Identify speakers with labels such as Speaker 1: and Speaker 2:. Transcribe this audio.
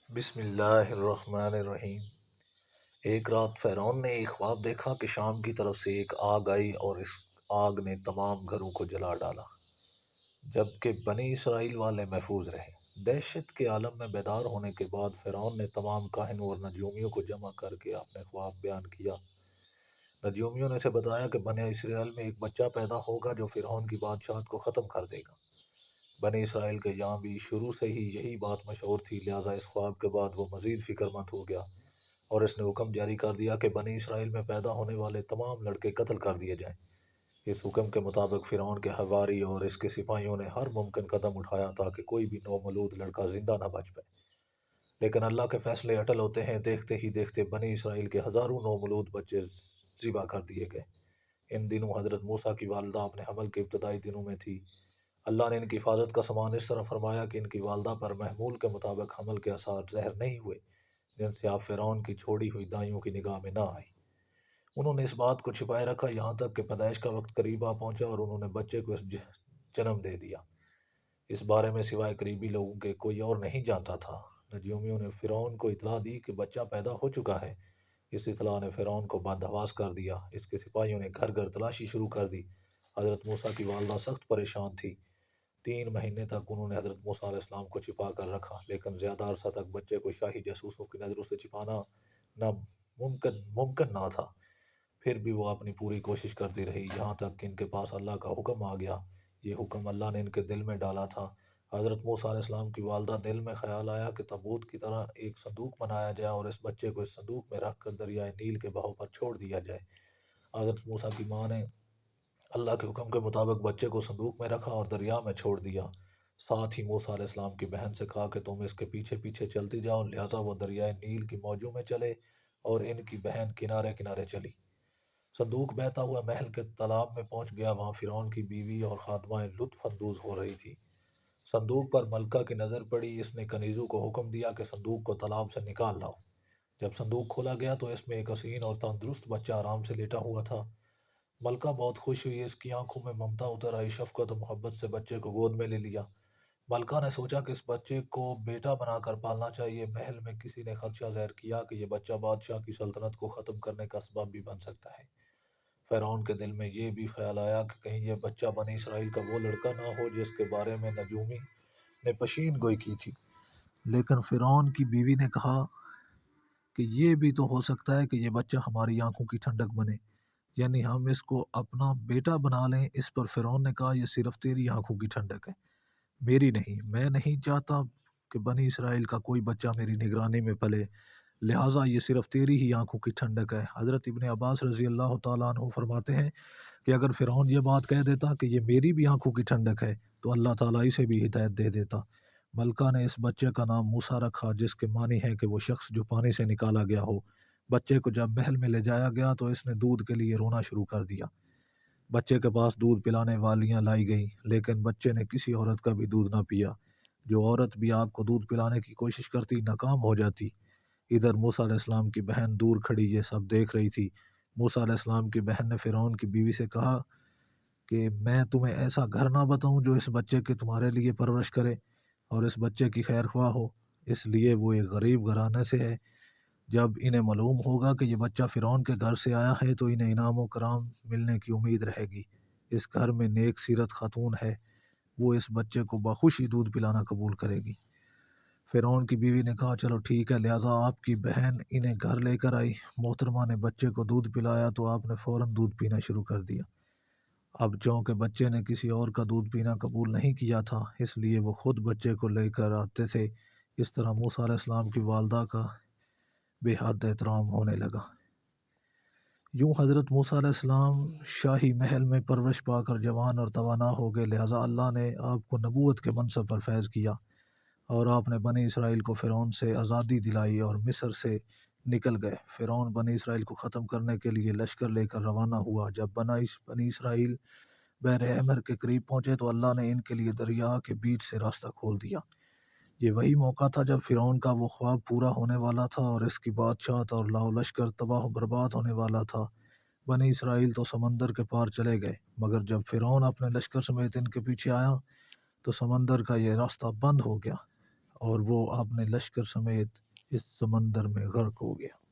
Speaker 1: بسم اللہ الرحمن الرحیم۔ ایک رات فرعون نے ایک خواب دیکھا کہ شام کی طرف سے ایک آگ آئی اور اس آگ نے تمام گھروں کو جلا ڈالا، جبکہ بنی اسرائیل والے محفوظ رہے۔ دہشت کے عالم میں بیدار ہونے کے بعد فرعون نے تمام کاہنوں اور نجومیوں کو جمع کر کے اپنے خواب بیان کیا۔ نجومیوں نے اسے بتایا کہ بنی اسرائیل میں ایک بچہ پیدا ہوگا جو فرعون کی بادشاہت کو ختم کر دے گا۔ بنی اسرائیل کے یہاں بھی شروع سے ہی یہی بات مشہور تھی، لہٰذا اس خواب کے بعد وہ مزید فکر مند ہو گیا اور اس نے حکم جاری کر دیا کہ بنی اسرائیل میں پیدا ہونے والے تمام لڑکے قتل کر دیے جائیں۔ اس حکم کے مطابق فرعون کے حواری اور اس کے سپاہیوں نے ہر ممکن قدم اٹھایا تاکہ کوئی بھی نومولود لڑکا زندہ نہ بچ پائے، لیکن اللہ کے فیصلے اٹل ہوتے ہیں۔ دیکھتے ہی دیکھتے بنی اسرائیل کے ہزاروں نومولود بچے ذبح کر دیے گئے۔ ان دنوں حضرت موسیٰ کی والدہ اپنے حمل کے ابتدائی دنوں میں تھی۔ اللہ نے ان کی حفاظت کا سامان اس طرح فرمایا کہ ان کی والدہ پر محمول کے مطابق حمل کے اثار ظاہر نہیں ہوئے، جن سے آپ فرعون کی چھوڑی ہوئی دائیوں کی نگاہ میں نہ آئی۔ انہوں نے اس بات کو چھپائے رکھا یہاں تک کہ پیدائش کا وقت قریب آ پہنچا اور انہوں نے بچے کو جنم دے دیا۔ اس بارے میں سوائے قریبی لوگوں کے کوئی اور نہیں جانتا تھا۔ نجومیوں نے فرعون کو اطلاع دی کہ بچہ پیدا ہو چکا ہے۔ اس اطلاع نے فرعون کو بدحواس کر دیا۔ اس کے سپاہیوں نے گھر گھر تلاشی شروع کر دی۔ حضرت موسیٰ کی والدہ سخت پریشان تھی۔ 3 مہینے تک انہوں نے حضرت موسیٰ علیہ السلام کو چھپا کر رکھا، لیکن زیادہ عرصہ تک بچے کو شاہی جاسوسوں کی نظروں سے چھپانا ممکن نہ تھا۔ پھر بھی وہ اپنی پوری کوشش کرتی رہی، یہاں تک کہ ان کے پاس اللہ کا حکم آ گیا۔ یہ حکم اللہ نے ان کے دل میں ڈالا تھا۔ حضرت موسیٰ علیہ السلام کی والدہ دل میں خیال آیا کہ تابوت کی طرح ایک صندوق بنایا جائے اور اس بچے کو اس صندوق میں رکھ کر دریائے نیل کے بہاؤ پر چھوڑ دیا جائے۔ حضرت موسیٰ کی ماں نے اللہ کے حکم کے مطابق بچے کو صندوق میں رکھا اور دریا میں چھوڑ دیا۔ ساتھ ہی موسیٰ علیہ السلام کی بہن سے کہا کہ تم اس کے پیچھے پیچھے چلتی جاؤ، لہٰذا وہ دریائے نیل کی موجوں میں چلے اور ان کی بہن کنارے کنارے چلی۔ صندوق بہتا ہوا محل کے تالاب میں پہنچ گیا، وہاں فرعون کی بیوی اور خادمائیں لطف اندوز ہو رہی تھی۔ صندوق پر ملکہ کی نظر پڑی، اس نے کنیزوں کو حکم دیا کہ صندوق کو تالاب سے نکال لاؤ۔ جب صندوق کھولا گیا تو اس میں ایک حسین اور تندرست بچہ آرام سے لیٹا ہوا تھا۔ ملکہ بہت خوش ہوئی، اس کی آنکھوں میں ممتا اتر آئی، شفقت و محبت سے بچے کو گود میں لے لیا۔ ملکہ نے سوچا کہ اس بچے کو بیٹا بنا کر پالنا چاہیے۔ محل میں کسی نے خدشہ ظاہر کیا کہ یہ بچہ بادشاہ کی سلطنت کو ختم کرنے کا سبب بھی بن سکتا ہے۔ فرعون کے دل میں یہ بھی خیال آیا کہ کہیں یہ بچہ بنی اسرائیل کا وہ لڑکا نہ ہو جس کے بارے میں نجومی نے پشین گوئی کی تھی۔ لیکن فرعون کی بیوی نے کہا کہ یہ بھی تو ہو سکتا ہے کہ یہ بچہ ہماری آنکھوں کی ٹھنڈک بنے، یعنی ہم اس کو اپنا بیٹا بنا لیں۔ اس پر فرعون نے کہا یہ صرف تیری آنکھوں کی ٹھنڈک ہے، میری نہیں۔ میں نہیں چاہتا کہ بنی اسرائیل کا کوئی بچہ میری نگرانی میں پلے، لہٰذا یہ صرف تیری ہی آنکھوں کی ٹھنڈک ہے۔ حضرت ابن عباس رضی اللہ تعالیٰ عنہ فرماتے ہیں کہ اگر فرعون یہ بات کہہ دیتا کہ یہ میری بھی آنکھوں کی ٹھنڈک ہے تو اللہ تعالیٰ اسے بھی ہدایت دے دیتا۔ ملکہ نے اس بچے کا نام موسیٰ رکھا، جس کے معنی ہے کہ وہ شخص جو پانی سے نکالا گیا ہو۔ بچے کو جب محل میں لے جایا گیا تو اس نے دودھ کے لیے رونا شروع کر دیا۔ بچے کے پاس دودھ پلانے والیاں لائی گئیں، لیکن بچے نے کسی عورت کا بھی دودھ نہ پیا۔ جو عورت بھی آپ کو دودھ پلانے کی کوشش کرتی ناکام ہو جاتی۔ ادھر موسیٰ علیہ السلام کی بہن دور کھڑی یہ سب دیکھ رہی تھی۔ موسیٰ علیہ السلام کی بہن نے فرعون کی بیوی سے کہا کہ میں تمہیں ایسا گھر نہ بتاؤں جو اس بچے کی تمہارے لیے پرورش کرے اور اس بچے کی خیر خواہ ہو، اس لیے وہ ایک غریب گھرانے سے ہے۔ جب انہیں معلوم ہوگا کہ یہ بچہ فرعون کے گھر سے آیا ہے تو انہیں انعام و کرام ملنے کی امید رہے گی۔ اس گھر میں نیک سیرت خاتون ہے، وہ اس بچے کو بخوشی دودھ پلانا قبول کرے گی۔ فرعون کی بیوی نے کہا چلو ٹھیک ہے، لہٰذا آپ کی بہن انہیں گھر لے کر آئی۔ محترمہ نے بچے کو دودھ پلایا تو آپ نے فوراً دودھ پینا شروع کر دیا۔ اب چونکہ بچے نے کسی اور کا دودھ پینا قبول نہیں کیا تھا، اس لیے وہ خود بچے کو لے کر آتے تھے۔ اس طرح موسیٰ علیہ السلام کی والدہ کا بے حد احترام ہونے لگا۔ یوں حضرت موسیٰ علیہ السلام شاہی محل میں پرورش پا کر جوان اور توانا ہو گئے، لہٰذا اللہ نے آپ کو نبوت کے منصب پر فیض کیا اور آپ نے بنی اسرائیل کو فرعون سے آزادی دلائی اور مصر سے نکل گئے۔ فرعون بنی اسرائیل کو ختم کرنے کے لیے لشکر لے کر روانہ ہوا۔ جب بنی اسرائیل بحر احمر کے قریب پہنچے تو اللہ نے ان کے لیے دریا کے بیچ سے راستہ کھول دیا۔ یہ وہی موقع تھا جب فرعون کا وہ خواب پورا ہونے والا تھا اور اس کی بادشاہت اور لاؤ لشکر تباہ و برباد ہونے والا تھا۔ بنی اسرائیل تو سمندر کے پار چلے گئے، مگر جب فرعون اپنے لشکر سمیت ان کے پیچھے آیا تو سمندر کا یہ راستہ بند ہو گیا اور وہ اپنے لشکر سمیت اس سمندر میں غرق ہو گیا۔